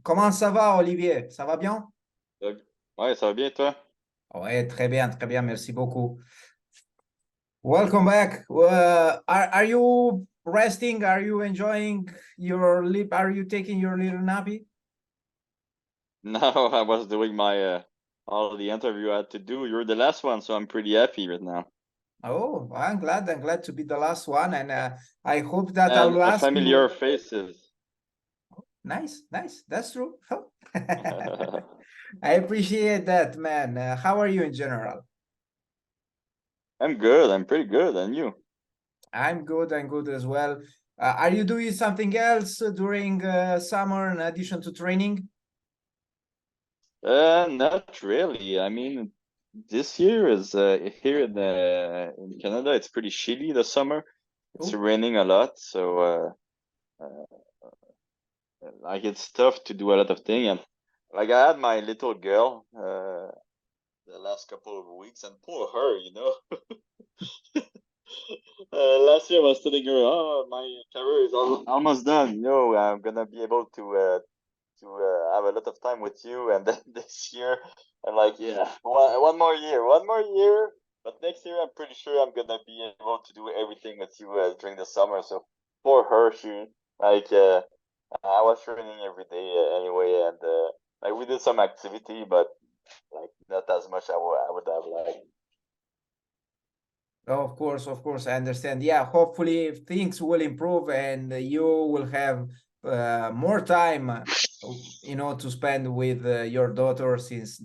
Comment ça va, Olivier? Ça va bien? Ouais, ça va bien, toi? Ouais, très bien, merci beaucoup. Welcome back. Are you resting? Are you enjoying your sleep? Are you taking your little nappy? No, I was doing my all the interview I had to do. You're the last one, so I'm pretty happy right now. Oh, I'm glad to be the last one, and I hope that I And will a ask familiar you. faces. Nice. That's true. I appreciate that, man. How are you in general? I'm good. I'm pretty good. And you? I'm good as well. Are you doing something else during summer in addition to training? Not really. I mean, this year is here in Canada. It's pretty shitty the summer. It's Oh, raining a lot, so like it's tough to do a lot of things. And like I had my little girl the last couple of weeks, and poor her, you know. Last year I was telling her, "Oh, my career is almost done. You know, I'm gonna be able to have a lot of time with you." And then this year, I'm like, "Yeah, one more year." But next year, I'm pretty sure I'm gonna be able to do everything with you during the summer. So for her, she like I was training every day anyway, and like we did some activity, but like not as much I would have liked. of course, I understand. Yeah, hopefully things will improve and you will have more time, to spend with your daughter, since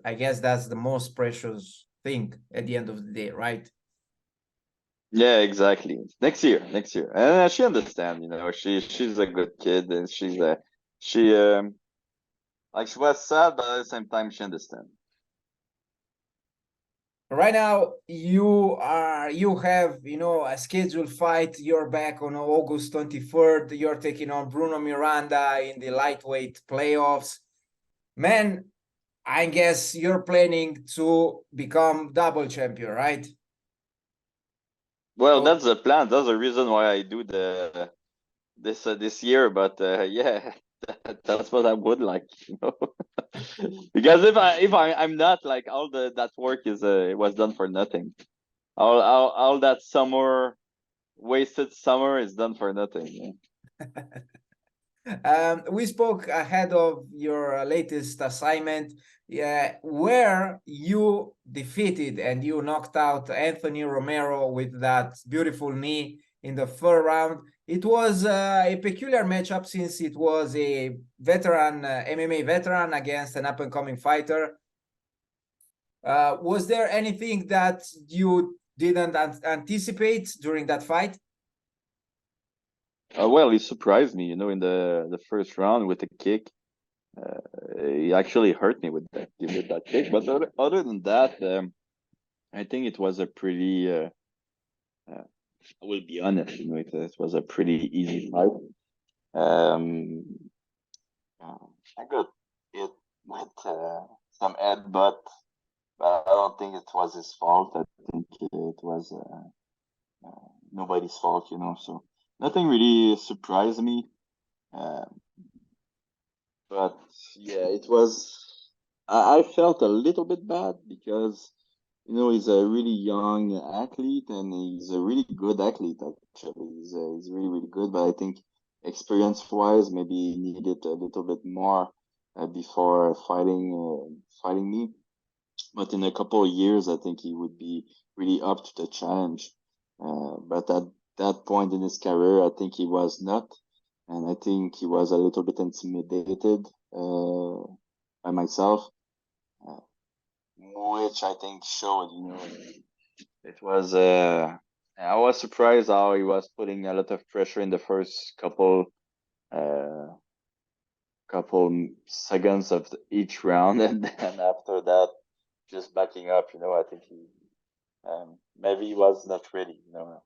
I guess that's the most precious thing at the end of the day, right? Yeah, exactly. Next year, and she understand. You know, she's a good kid, and she like she was sad, but at the same time she understand. Right now, you have a scheduled fight. You're back on August 23rd. You're taking on Bruno Miranda in the lightweight playoffs. Man, I guess you're planning to become double champion, right? Well, Oh, that's the plan. That's the reason why I do this year. But yeah, that's what I would like. You know, because if I'm not like all that work is it was done for nothing. All that summer wasted summer is done for nothing. Yeah. we spoke ahead of your latest assignment, yeah, where you defeated and you knocked out Anthony Romero with that beautiful knee in the third round. It was a peculiar matchup since it was a veteran, MMA veteran against an up-and-coming fighter. Was there anything that you didn't anticipate during that fight? Well, he surprised me, you know, in the first round with a kick. Uh, he actually hurt me with that kick. But other than that, I think it was a pretty. I will be honest, you know, it was a pretty easy fight. Um, I got hit with some headbutt, but I don't think it was his fault. I think it was nobody's fault, you know. So nothing really surprised me. Uh, but yeah, it was. I felt a little bit bad because you know he's a really young athlete and he's a really good athlete actually. He's really good, but I think experience wise maybe he needed a little bit more before fighting me. But in a couple of years, I think he would be really up to the challenge. But at that point in his career, I think he was not, and I think he was a little bit intimidated by myself, uh, which I think showed. You know, it was. I was surprised how he was putting a lot of pressure in the first uh, couple seconds of each round, and then after that, just backing up. You know, I think he maybe he was not ready, you know.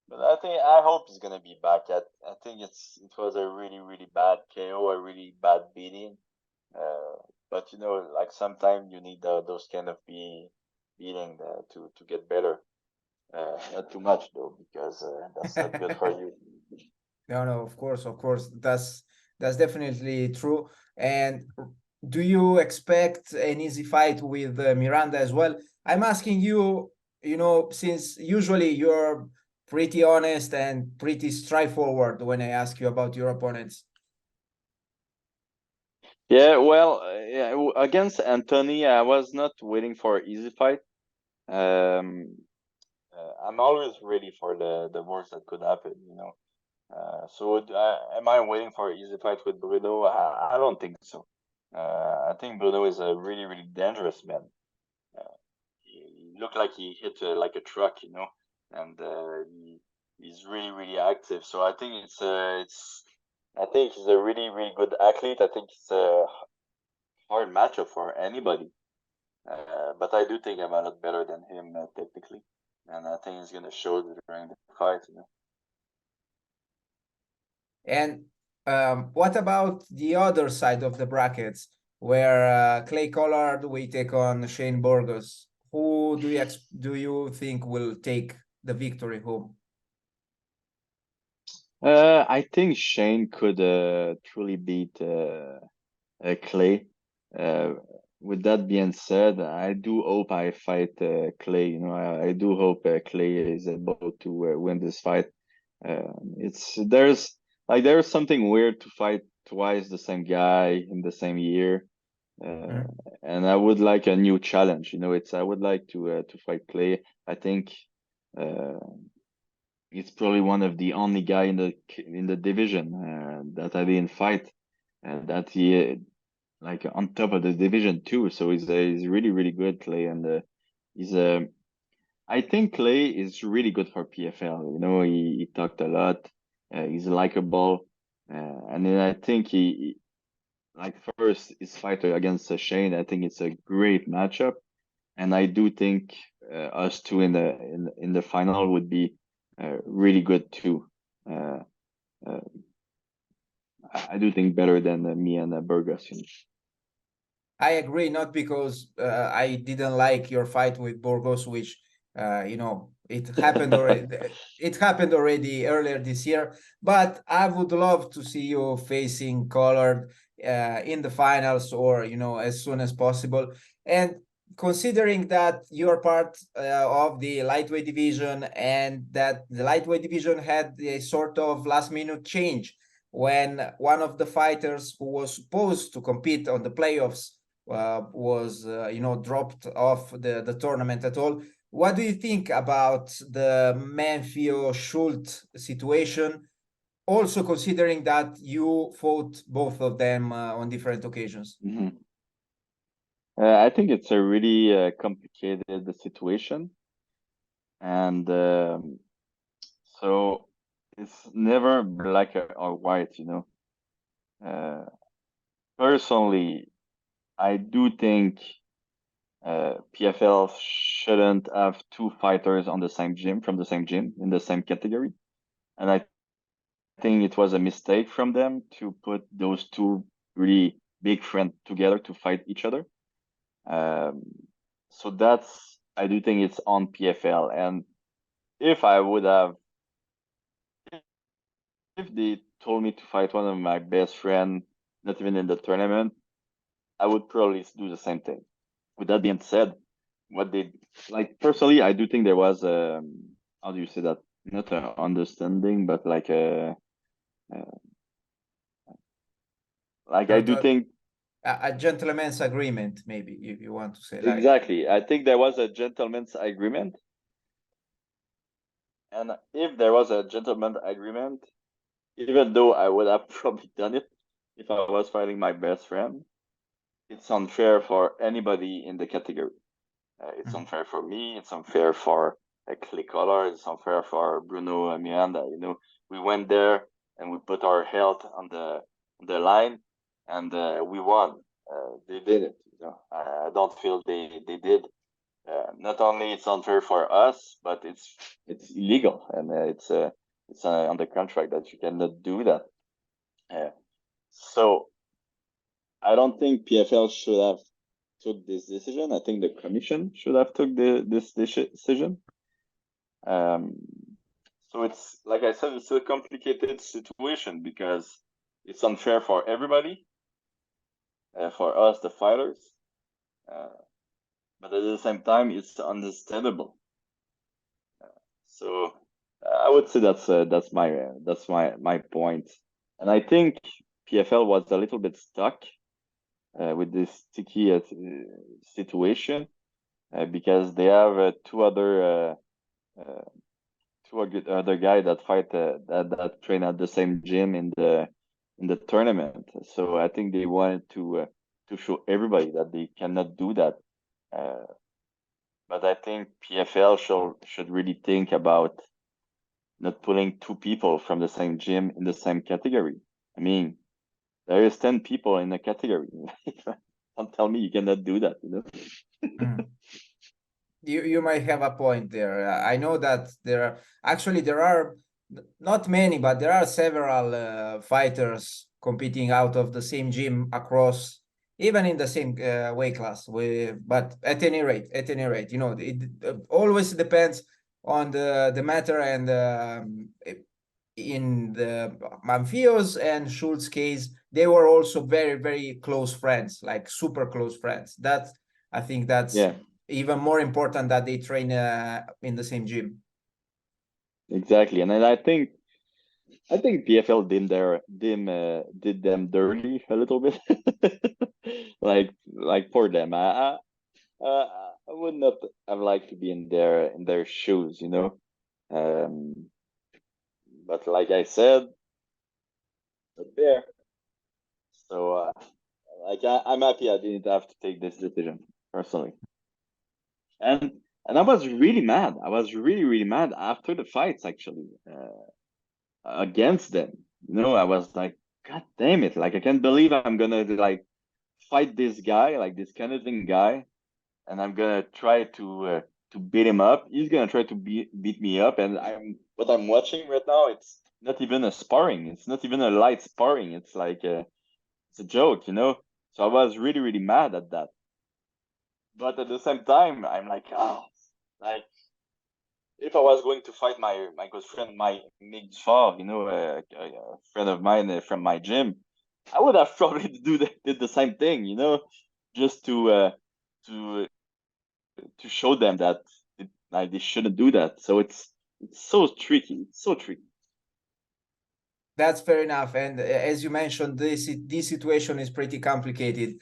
But I hope he's gonna be back. I think it was a really bad KO, a really bad beating. Uh, but you know, like sometimes you need those kind of beating to get better. Not too much though, because that's not good for you. No, of course, that's definitely true. And do you expect an easy fight with Miranda as well? I'm asking you, since usually you're pretty honest and pretty straightforward when I ask you about your opponents. Yeah, well, against Anthony, I was not waiting for an easy fight. I'm always ready for the worst that could happen, you know. So am I waiting for an easy fight with Bruno? I don't think so. I think Bruno is a really, really dangerous man. He looked like he hit like a truck, you know, and he's really, really active. So I think I think he's a really, really good athlete. I think it's a hard matchup for anybody. But I do think I'm a lot better than him technically, and I think he's gonna show during the fight. You know. And what about the other side of the brackets, where Clay Collard will take on Shane Burgos? Who do you think will take the victory home? I think Shane could truly beat Clay. Uh, with that being said, I do hope I fight Clay. You know, I do hope Clay is able to win this fight. It's there's something weird to fight twice the same guy in the same year, uh, Mm. and I would like a new challenge. You know, I would like to fight Clay. I think uh, he's probably one of the only guy in the division that I didn't fight, and that he like on top of the division too. So he's really really good Clay, and he's I think Clay is really good for PFL. You know, he talked a lot. He's likable, and then I think like first his fight against Shane. I think it's a great matchup, and I do think us two in the final would be really good too. Uh, uh, I do think better than me and Burgos. You know. I agree, not because I didn't like your fight with Burgos, which it happened already. It happened already earlier this year, but I would love to see you facing Collard in the finals, or as soon as possible. And considering that you're part of the lightweight division, and that the lightweight division had a sort of last minute change when one of the fighters who was supposed to compete on the playoffs was dropped off the tournament at all. What do you think about the Manfio-Schulte situation? Also considering that you fought both of them on different occasions. Mhm. I think it's a really complicated situation, and so it's never black or white, you know. Uh, Personally, I do think PFL shouldn't have two fighters on the same gym from the same gym in the same category, and I think it was a mistake from them to put those two really big friends together to fight each other. Um, so that's I do think it's on PFL, and if I would have if they told me to fight one of my best friend, not even in the tournament, I would probably do the same thing. With that being said, what they like personally, I do think there was a how do you say that? Not an understanding, but uh like I Sort do of think a gentleman's agreement, maybe, if you want to say like. exactly. I think there was a gentleman's agreement, and if there was a gentleman's agreement, even though I would have probably done it if I was fighting my best friend, it's unfair for anybody in the category. It's Mhm. unfair for me. It's unfair for Clay Collar. It's unfair for Bruno Miranda. You know, we went there and we put our health on the line, and we won. They did it. You know, I don't feel they did. Not only it's unfair for us, but it's illegal, and it's on the contract that you cannot do that. Uh, so I don't think PFL should have took this decision. I think the commission should have took this decision. Um, so it's like I said, it's a complicated situation because it's unfair for everybody. for us, the fighters. But at the same time, it's understandable. So I would say that's my point. And I think PFL was a little bit stuck with this sticky situation because they have two other guys that fight that train at the same gym in the tournament. So I think they wanted to show everybody that they cannot do that. But I think PFL should really think about not putting two people from the same gym in the same category. I mean, there is 10 people in a category. Don't tell me you cannot do that, you know? Mm. You might have a point there. I know that there are not many, but there are several fighters competing out of the same gym across, even in the same weight class. But at any rate, you know, it always depends on the matter. And in the Manfio's and Schulte's case, they were also very, very close friends, like super close friends. I think that's Yeah, even more important that they train in the same gym. exactly. And then I think PFL did them dirty a little bit, like for them. I would not have liked to be in their shoes, you know. Um, but like I said, not there. So I'm happy I didn't have to take this decision personally. And I was really mad. I was really really mad after the fights actually against them. You know, I was like, God damn it! Like I can't believe I'm gonna like fight this guy, like this Canadian guy, and I'm gonna try to beat him up. He's gonna try to beat me up, and what I'm watching right now. It's not even a sparring. It's not even a light sparring. It's like it's a joke, you know. So I was really really mad at that. But at the same time, I'm like, oh, like if I was going to fight my good friend, my Mig Far, you know, a friend of mine from my gym, I would have probably did the same thing, you know, just to to show them that like they shouldn't do that. So it's so tricky. It's so tricky. That's fair enough. And as you mentioned, this situation is pretty complicated.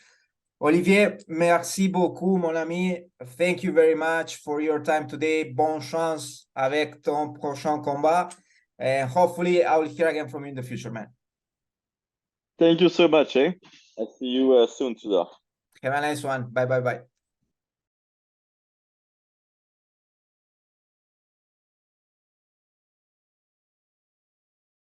Olivier, merci beaucoup, mon ami. Thank you very much for your time today. Bonne chance avec ton prochain combat. And hopefully I will hear again from you in the future, man. Thank you so much, eh? I'll see you soon, Tudor. Have a nice one. Bye, bye, bye.